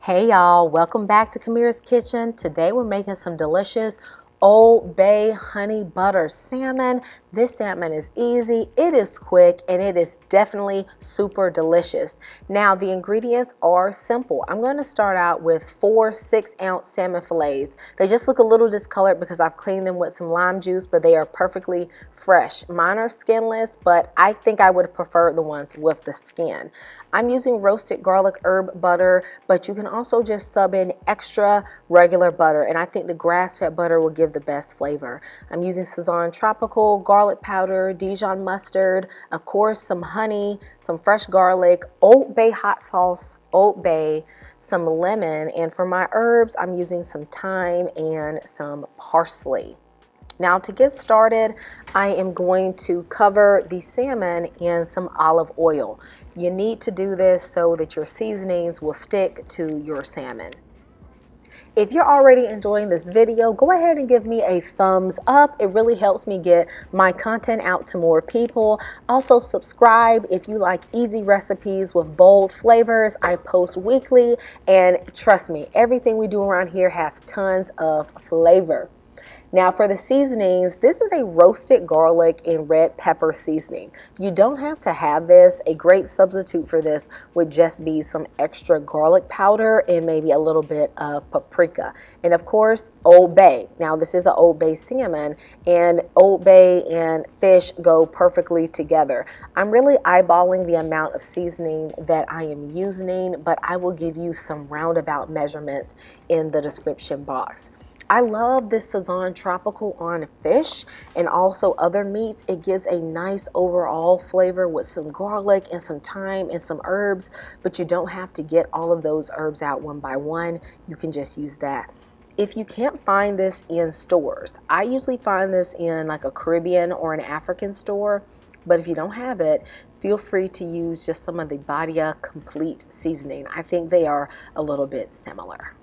Hey y'all, welcome back to Camirra's Kitchen. Today we're making some delicious Old Bay honey butter salmon. This salmon is easy, it is quick, and it is definitely super delicious. Now the ingredients are simple. I'm going to start out with 4 6-ounce salmon fillets. They just look a little discolored because I've cleaned them with some lime juice, but they are perfectly fresh. Mine are skinless, but I think I would have preferred the ones with the skin. I'm using roasted garlic herb butter, but you can also just sub in extra regular butter, and I think the grass-fed butter will give the best flavor. I'm using Sazon tropical, garlic powder, Dijon mustard, of course some honey, some fresh garlic, Old Bay hot sauce, Old Bay, some lemon, and for my herbs I'm using some thyme and some parsley. Now to get started, I am going to cover the salmon in some olive oil. You need to do this so that your seasonings will stick to your salmon. If you're already enjoying this video, go ahead and give me a thumbs up. It really helps me get my content out to more people. Also subscribe if you like easy recipes with bold flavors. I post weekly, and trust me, everything we do around here has tons of flavor. Now for the seasonings, this is a roasted garlic and red pepper seasoning. You don't have to have this. A great substitute for this would just be some extra garlic powder and maybe a little bit of paprika. And of course, Old Bay. Now this is an Old Bay salmon, and Old Bay and fish go perfectly together. I'm really eyeballing the amount of seasoning that I am using, but I will give you some roundabout measurements in the description box. I love this Sazon tropical on fish and also other meats. It gives a nice overall flavor with some garlic and some thyme and some herbs, but you don't have to get all of those herbs out one by one. You can just use that. If you can't find this in stores, I usually find this in like a Caribbean or an African store, but if you don't have it, feel free to use just some of the Badia Complete seasoning. I think they are a little bit similar.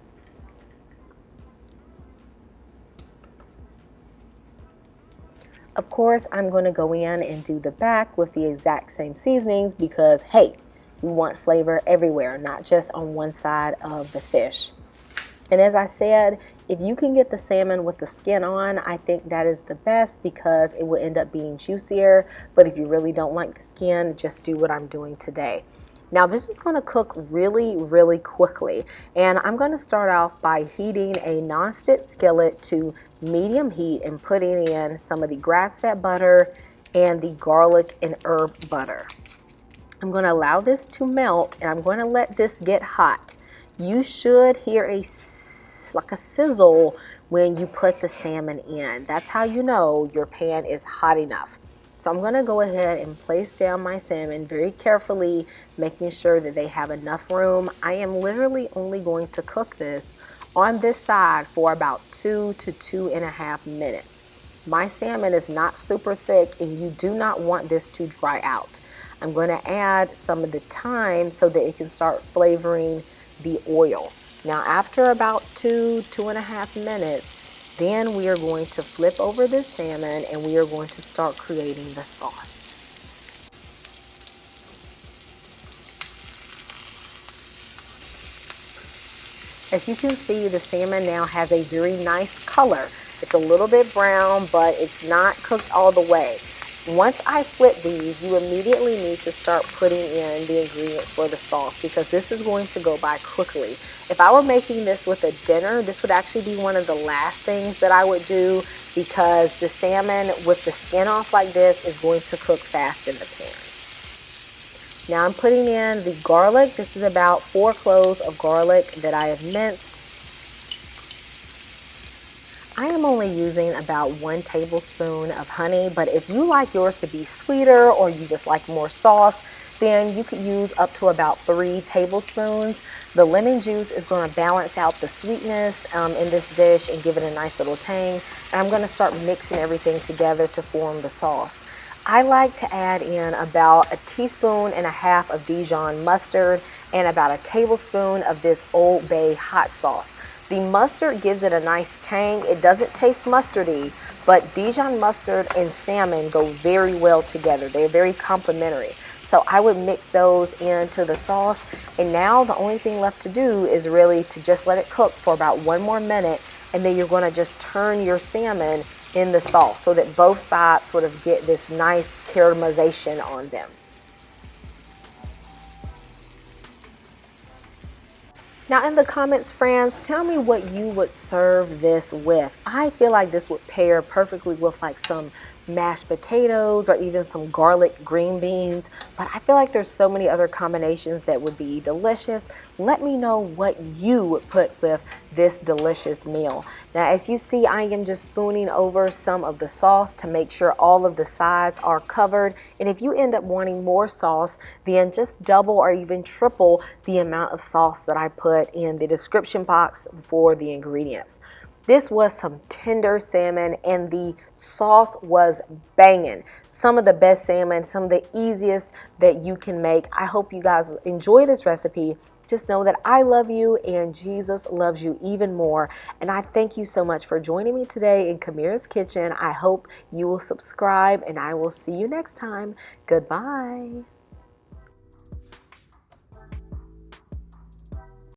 Of course, I'm going to go in and do the back with the exact same seasonings because, hey, we want flavor everywhere, not just on one side of the fish. And as I said, if you can get the salmon with the skin on, I think that is the best because it will end up being juicier. But if you really don't like the skin, just do what I'm doing today. Now this is going to cook really quickly, and I'm going to start off by heating a non-stick skillet to medium heat and putting in some of the grass-fed butter and the garlic and herb butter. I'm going to allow this to melt, and I'm going to let this get hot. You should hear like a sizzle when you put the salmon in. That's how you know your pan is hot enough. So I'm going to go ahead and place down my salmon very carefully, making sure that they have enough room. I am literally only going to cook this on this side for about 2 to 2.5 minutes. My salmon is not super thick, and you do not want this to dry out. I'm going to add some of the thyme so that it can start flavoring the oil. Now after about 2.5 minutes, then we are going to flip over this salmon and we are going to start creating the sauce. As you can see, the salmon now has a very nice color. It's a little bit brown, but it's not cooked all the way. Once I flip these, you immediately need to start putting in the ingredients for the sauce because this is going to go by quickly. If I were making this with a dinner, this would actually be one of the last things that I would do because the salmon with the skin off like this is going to cook fast in the pan. Now I'm putting in the garlic. This is about 4 cloves of garlic that I have minced. I am only using about 1 tablespoon of honey, but if you like yours to be sweeter or you just like more sauce, then you could use up to about 3 tablespoons. The lemon juice is going to balance out the sweetness in this dish and give it a nice little tang. And I'm going to start mixing everything together to form the sauce. I like to add in about 1.5 teaspoons of Dijon mustard and about 1 tablespoon of this Old Bay hot sauce. The mustard gives it a nice tang. It doesn't taste mustardy, but Dijon mustard and salmon go very well together. They're very complementary. So I would mix those into the sauce. And now the only thing left to do is really to just let it cook for about 1 more minute. And then you're going to just turn your salmon in the sauce so that both sides sort of get this nice caramelization on them. Now in the comments, friends, tell me what you would serve this with. I feel like this would pair perfectly with like some mashed potatoes or even some garlic green beans, but I feel like there's so many other combinations that would be delicious. Let me know what you would put with this delicious meal. Now, as you see, I am just spooning over some of the sauce to make sure all of the sides are covered. And if you end up wanting more sauce, then just double or even triple the amount of sauce that I put in the description box for the ingredients. This was some tender salmon and the sauce was banging. Some of the best salmon, some of the easiest that you can make. I hope you guys enjoy this recipe. Just know that I love you and Jesus loves you even more. And I thank you so much for joining me today in Camira's Kitchen. I hope you will subscribe and I will see you next time. Goodbye.